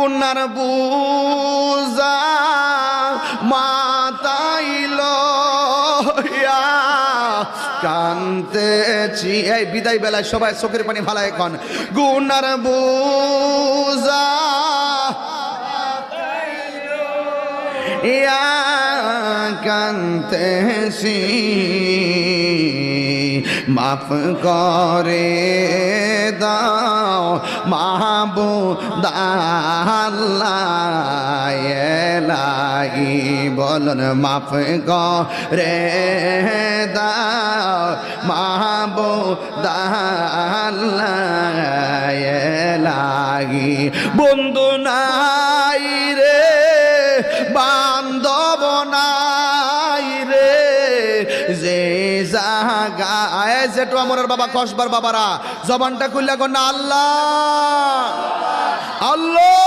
গুনার বুজা মাতাইল কান্তেছি। এই বিদায় বেলায় সবাই চোখের পানি ফালা এখন। গুনার বুজা কান্তেছি মাফ করে দাও মাহবুব আল্লাহ এলাহি বলুন মাফ করে দাও মাহবুব আল্লাহ এলাহি। বন্ধু নাই রে বান্ধব নাই রে যে জাগায় যেটু আমার বাবা কসবার বাবারা জবানটা খুললা কর না আল্লাহ আল্লাহ।